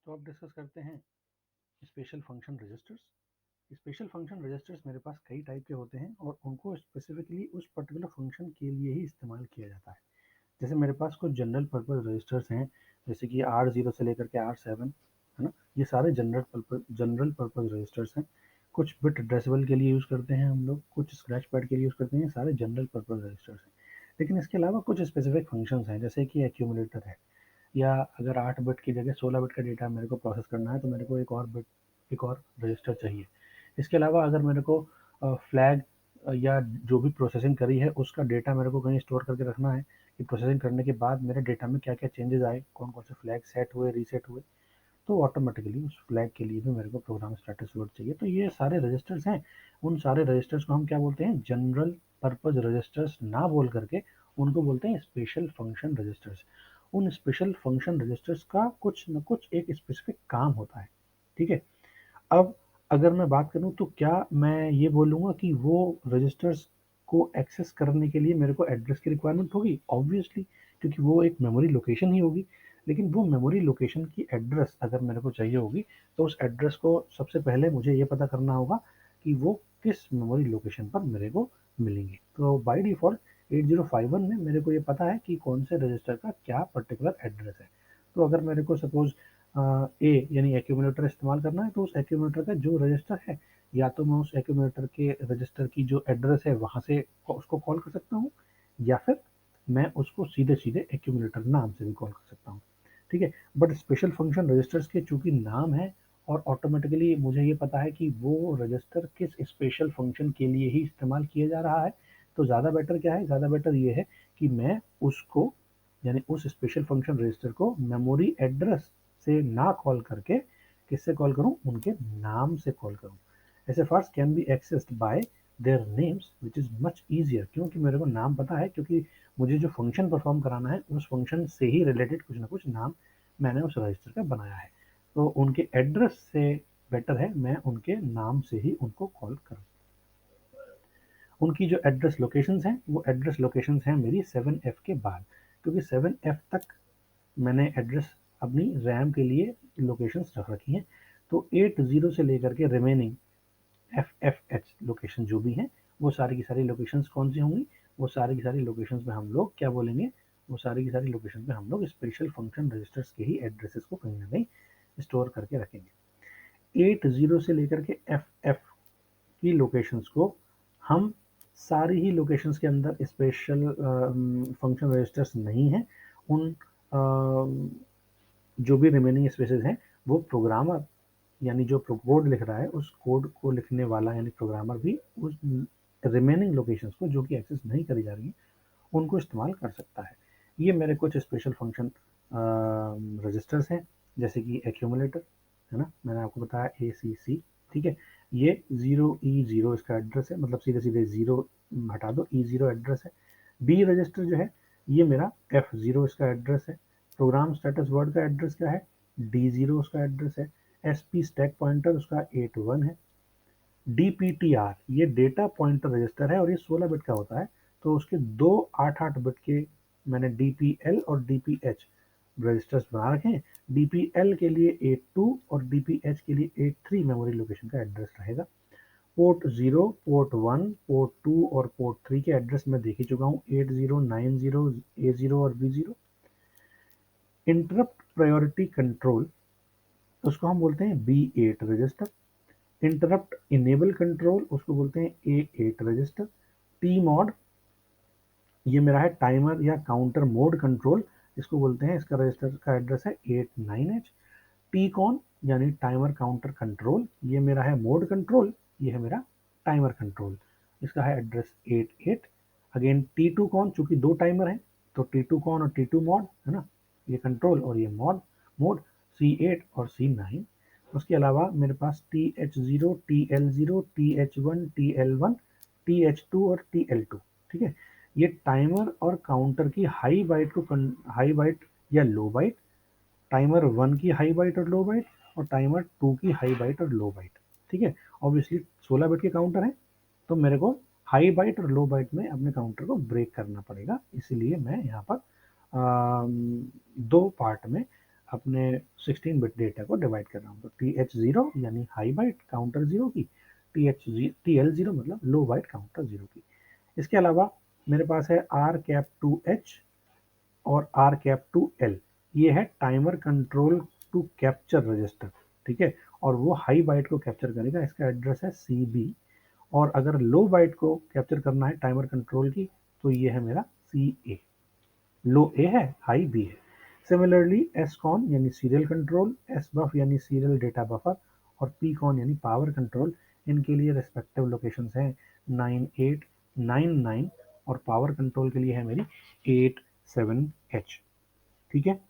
तो अब डिस्कस करते हैं special function registers. Special function registers मेरे पास कई टाइप के होते हैं और उनको स्पेसिफिकली उस पर्टिकुलर फंक्शन के लिए ही इस्तेमाल किया जाता है। जैसे मेरे पास कुछ जनरल पर्पज रजिस्टर्स हैं, जैसे कि R0 से लेकर के R7, है ना। ये सारे जनरल पर्पज रजिस्टर्स हैं। कुछ बिट एड्रेसेबल के लिए यूज़ करते हैं हम लोग, कुछ स्क्रैच पैड के लिए यूज़ करते हैं, सारे जनरल पर्पज रजिस्टर्स हैं। लेकिन इसके अलावा कुछ स्पेसिफिक फंक्शंस हैं, जैसे कि एक्यूमुलेटर है, या अगर 8 बिट की जगह 16 बिट का डेटा मेरे को प्रोसेस करना है तो मेरे को एक और रजिस्टर चाहिए। इसके अलावा अगर मेरे को फ्लैग या जो भी प्रोसेसिंग करी है उसका डेटा मेरे को कहीं स्टोर करके रखना है कि प्रोसेसिंग करने के बाद मेरे डेटा में क्या क्या चेंजेस आए, कौन कौन से फ्लैग सेट हुए, रीसेट हुए, तो ऑटोमेटिकली उस फ्लैग के लिए भी मेरे को प्रोग्राम स्टेटस वर्ड चाहिए। तो ये सारे रजिस्टर्स हैं। उन सारे रजिस्टर्स को हम क्या बोलते हैं? जनरल पर्पज रजिस्टर्स ना बोल करके उनको बोलते हैं स्पेशल फंक्शन रजिस्टर्स। उन स्पेशल फंक्शन रजिस्टर्स का कुछ न कुछ एक स्पेसिफिक काम होता है। ठीक है। अब अगर मैं बात करूं तो क्या मैं ये बोलूंगा कि वो रजिस्टर्स को एक्सेस करने के लिए मेरे को एड्रेस की रिक्वायरमेंट होगी? ऑब्वियसली, क्योंकि वो एक मेमोरी लोकेशन ही होगी। लेकिन वो मेमोरी लोकेशन की एड्रेस अगर मेरे को चाहिए होगी तो उस एड्रेस को सबसे पहले मुझे ये पता करना होगा कि वो किस मेमोरी लोकेशन पर मेरे को मिलेंगे। तो बाय डिफ़ॉल्ट 8051 में मेरे को ये पता है कि कौन से रजिस्टर का क्या पर्टिकुलर एड्रेस है। तो अगर मेरे को सपोज़ ए यानी एक्यूमुलेटर इस्तेमाल करना है तो उस एक्यूमुलेटर का जो रजिस्टर है, या तो मैं उस एक्यूमुलेटर के रजिस्टर की जो एड्रेस है वहाँ से उसको कॉल कर सकता हूँ, या फिर मैं उसको सीधे सीधे एक्यूमुलेटर नाम से भी कॉल कर सकता हूँ। ठीक है। बट स्पेशल फंक्शन रजिस्टर्स के चूंकि नाम है और ऑटोमेटिकली मुझे ये पता है कि वो रजिस्टर किस स्पेशल फंक्शन के लिए ही इस्तेमाल किया जा रहा है, तो ज़्यादा बेटर क्या है? ज़्यादा बेटर ये है कि मैं उसको यानी उस स्पेशल फंक्शन रजिस्टर को मेमोरी एड्रेस से ना कॉल करके किससे कॉल करूं? उनके नाम से कॉल करूं। SFRs can be accessed by their names which is much easier, क्योंकि मेरे को नाम पता है, क्योंकि मुझे जो फंक्शन परफॉर्म कराना है उस फंक्शन से ही रिलेटेड कुछ ना कुछ नाम मैंने उस रजिस्टर का बनाया है। तो उनके एड्रेस से बेटर है मैं उनके नाम से ही उनको कॉल करूं। उनकी जो एड्रेस लोकेशंस हैं वो एड्रेस लोकेशंस हैं मेरी 7F के बाद, क्योंकि 7F तक मैंने एड्रेस अपनी रैम के लिए लोकेशंस रख रखी हैं। तो 80 से लेकर के रिमेनिंग FFH लोकेशन जो भी हैं, वो सारी की सारी लोकेशंस कौन सी होंगी? वो सारी की सारी लोकेशंस में हम लोग क्या बोलेंगे? वो सारी की सारी लोकेशन में हम लोग स्पेशल फंक्शन रजिस्टर्स के ही एड्रेसेस को कहीं ना कहीं स्टोर करके रखेंगे। 80 से लेकर के FF की लोकेशंस को हम सारी ही लोकेशंस के अंदर स्पेशल फंक्शन रजिस्टर्स नहीं हैं। उन जो भी रिमेनिंग स्पेसेस हैं वो प्रोग्रामर यानी जो कोड लिख रहा है उस कोड को लिखने वाला यानी प्रोग्रामर भी उस रिमेनिंग लोकेशंस को जो कि एक्सेस नहीं करी जा रही हैं उनको इस्तेमाल कर सकता है। ये मेरे कुछ स्पेशल फंक्शन रजिस्टर्स हैं, जैसे कि एक्यूमुलेटर, है ना, मैंने आपको बताया ACC। ठीक है। ये 0E0 इसका एड्रेस है, मतलब सीधे सीधे ज़ीरो हटा दो, E0 एड्रेस है। B रजिस्टर जो है ये मेरा F0 इसका एड्रेस है। प्रोग्राम स्टेटस वर्ड का एड्रेस क्या है? D0 उसका एड्रेस है। SP स्टैक पॉइंटर उसका 81 है। DPTR ये डेटा पॉइंटर रजिस्टर है और ये 16 बिट का होता है। तो उसके दो 8-8 बिट के मैंने DPL और DPH रजिस्टर्स बना रखे हैं। DPL के लिए 82 और DPH के लिए 83 मेमोरी लोकेशन का एड्रेस रहेगा। पोर्ट 0, पोर्ट 1, पोर्ट 2 और पोर्ट 3 के एड्रेस मैं देख ही चुका हूँ, 80, 90, A0 और B0। इंटरप्ट प्रायोरिटी कंट्रोल उसको हम बोलते हैं B8 register. Interrupt enable control उसको बोलते हैं A8 रजिस्टर। टी मॉड ये मेरा है टाइमर या काउंटर मोड कंट्रोल, इसको बोलते हैं, इसका रजिस्टर का एड्रेस है 89H। टी कॉन यानी टाइमर काउंटर कंट्रोल ये मेरा है मोड कंट्रोल, ये है मेरा टाइमर कंट्रोल, इसका है एड्रेस 88। अगेन T2 कॉन, चूंकि दो टाइमर हैं तो T2 कॉन और T2 मॉड, है ना, ये कंट्रोल और ये मोड C8 और C9। उसके अलावा मेरे पास TH0, TL0, TH1, TL1, TH2 और TL2। ठीक है। ये टाइमर और काउंटर की हाई बाइट या लो बाइट, टाइमर 1 की हाई बाइट और लो बाइट, और टाइमर 2 की हाई बाइट और लो बाइट। ठीक है। ऑब्वियसली 16 बिट के काउंटर है तो मेरे को हाई बाइट और लो बाइट में अपने काउंटर को ब्रेक करना पड़ेगा, इसीलिए मैं यहाँ पर दो पार्ट में अपने 16 बिट डेटा को डिवाइड कर रहा हूँ। तो TH0 यानी हाई बाइट काउंटर 0 की, TL0 मतलब लो बाइट काउंटर 0 की। इसके अलावा मेरे पास है R-2H और R-2L, ये है timer control to capture register, ठीक है, और वो हाई बाइट को कैप्चर करेगा, इसका एड्रेस है CB। और अगर लो बाइट को कैप्चर करना है टाइमर कंट्रोल की, तो ये है मेरा CA। लो ए है, हाई बी है। सिमिलरली SCON यानी सीरियल कंट्रोल, SBUF यानी सीरियल डेटा बफर, और PCON यानी पावर कंट्रोल, इनके लिए रिस्पेक्टिव लोकेशंस हैं 9899, और पावर कंट्रोल के लिए है मेरी 87H। ठीक है,